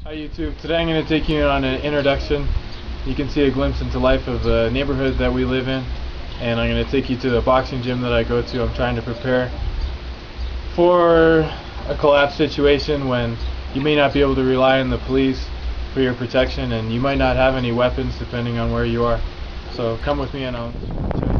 Hi YouTube, today I'm going to take you on an introduction. You can see a glimpse into life of the neighborhood that we live in, and I'm going to take you to the boxing gym that I go to. I'm trying to prepare for a collapse situation when you may not be able to rely on the police for your protection, and you might not have any weapons depending on where you are. So come with me and I'll show you.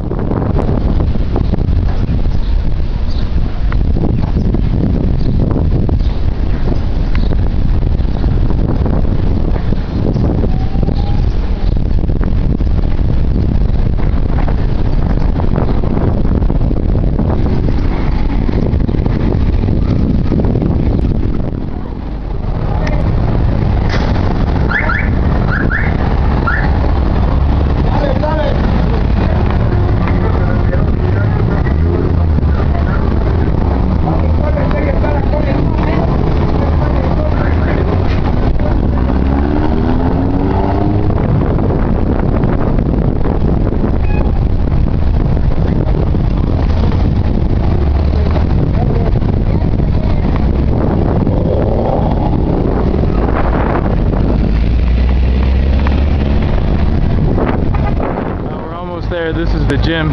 There, this is the gym.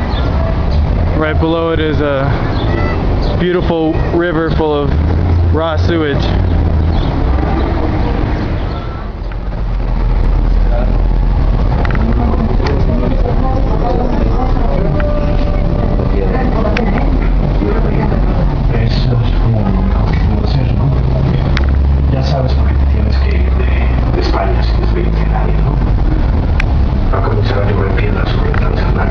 Right below it is a beautiful river full of raw sewage. Ya sabes por qué te tienes que ir de España si no es que nadie, ¿no? Va a comenzar a llover piedras sobre el Transalpina.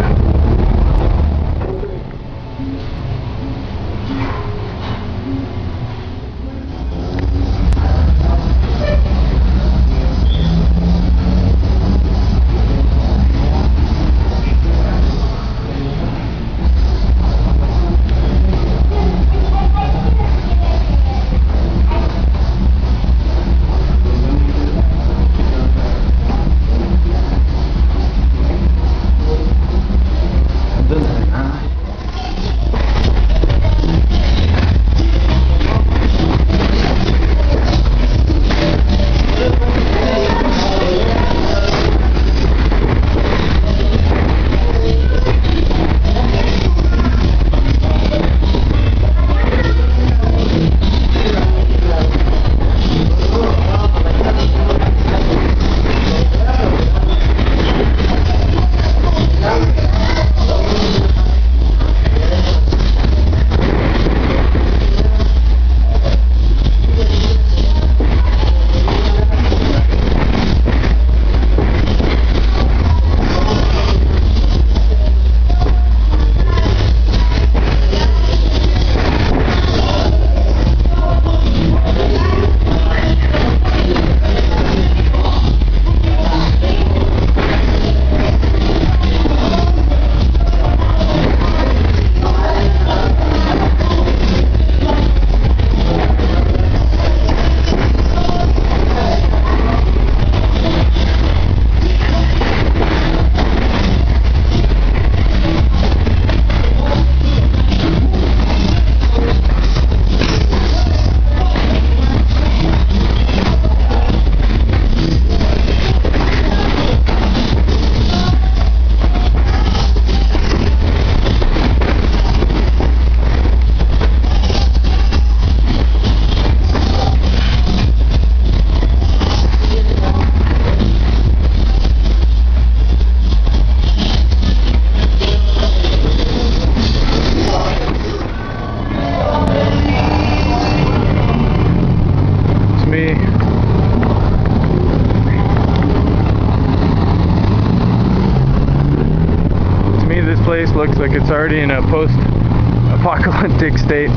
Place looks like it's already in a post-apocalyptic state.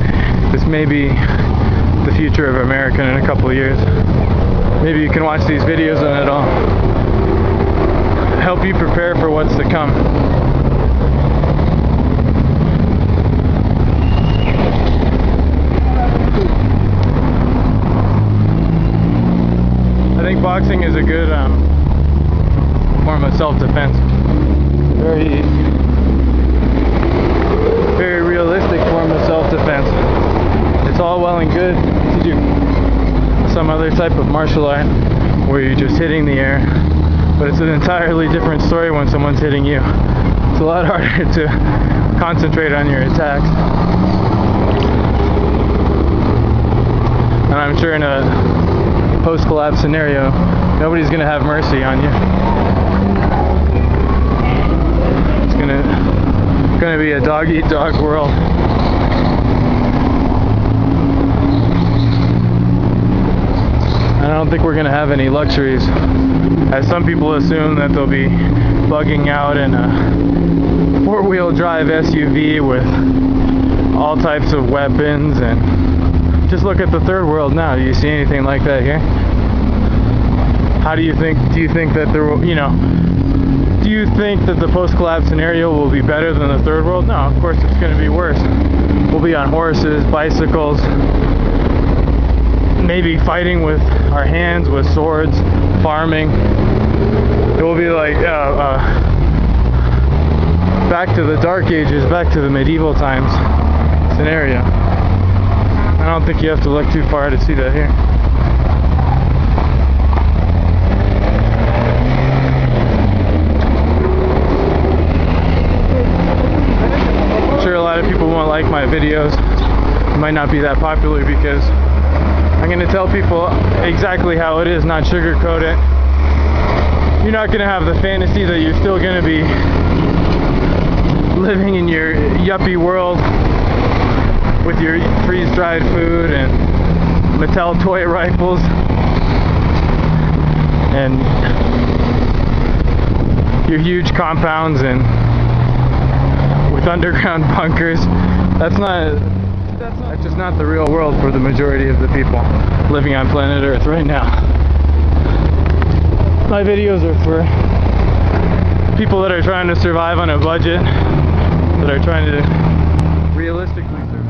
This may be the future of America in a couple of years. Maybe you can watch these videos and it'll help you prepare for what's to come. I think boxing is a good form of self-defense. Very realistic form of self-defense. It's all well and good. Did you some other type of martial art where you're just hitting the air, but it's an entirely different story when someone's hitting you. It's a lot harder to concentrate on your attacks. And I'm sure in a post-collapse scenario, nobody's going to have mercy on you. It's going to be a dog-eat-dog world. I don't think we're going to have any luxuries, as some people assume that they'll be bugging out in a four-wheel drive SUV with all types of weapons. And just look at the third world now. Do you see anything like that here? Do you think that there will, do you think that the post-collapse scenario will be better than the third world? No, of course it's going to be worse. We'll be on horses, bicycles, maybe fighting with our hands, with swords, farming. It will be like back to the Dark Ages, back to the medieval times scenario. I don't think you have to look too far to see that here. I'm sure a lot of people won't like my videos. It might not be that popular because I'm going to tell people exactly how it is, not sugarcoat it. You're not going to have the fantasy that you're still going to be living in your yuppie world with your freeze-dried food and Mattel toy rifles and your huge compounds and with underground bunkers. That's just not the real world for the majority of the people living on planet Earth right now. My videos are for people that are trying to survive on a budget, that are trying to realistically survive.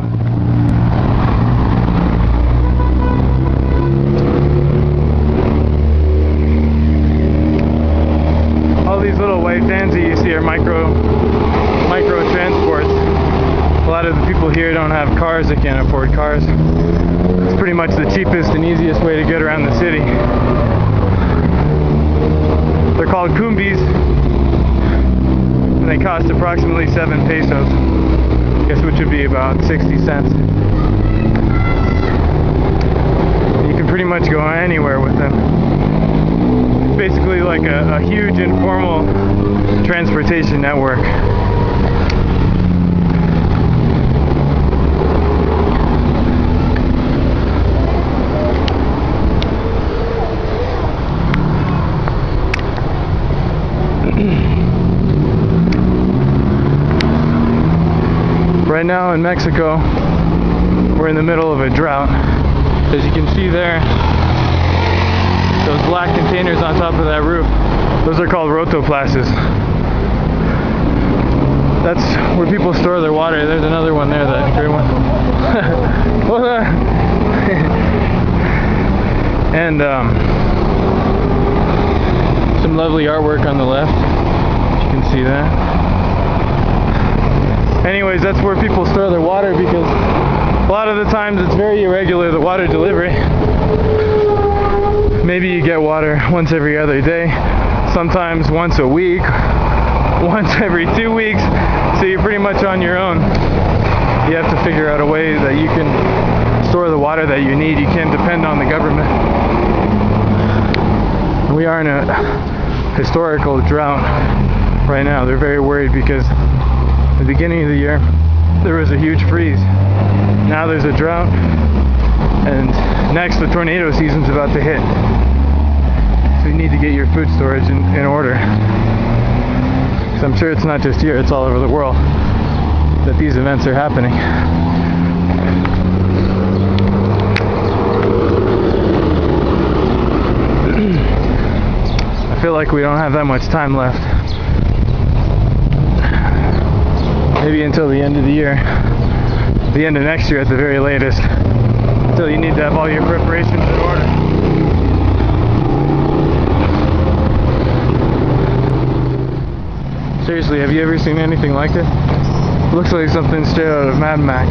All these little white vans that you see are micro transports. A lot of the people here don't have cars, they can't afford cars. It's pretty much the cheapest and easiest way to get around the city. They're called Kumbis, and they cost approximately 7 pesos, I guess, which would be about 60 cents. You can pretty much go anywhere with them. It's basically like a huge informal transportation network. Right now in Mexico, we're in the middle of a drought. As you can see there, those black containers on top of that roof, those are called rotoplastas. That's where people store their water. There's another one there, that green one. And some lovely artwork on the left. You can see that. Anyways, that's where people store their water because a lot of the times it's very irregular, the water delivery. Maybe you get water once every other day, sometimes once a week, once every 2 weeks, so you're pretty much on your own. You have to figure out a way that you can store the water that you need. You can't depend on the government. We are in a historical drought right now. They're very worried because at the beginning of the year there was a huge freeze. Now there's a drought, and next the tornado season's about to hit. So you need to get your food storage in order. Because I'm sure it's not just here, it's all over the world that these events are happening. I feel like we don't have that much time left. Maybe until the end of the year, the end of next year at the very latest, until you need to have all your preparations in order. Seriously, have you ever seen anything like it? Looks like something straight out of Mad Max.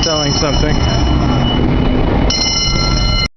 selling something.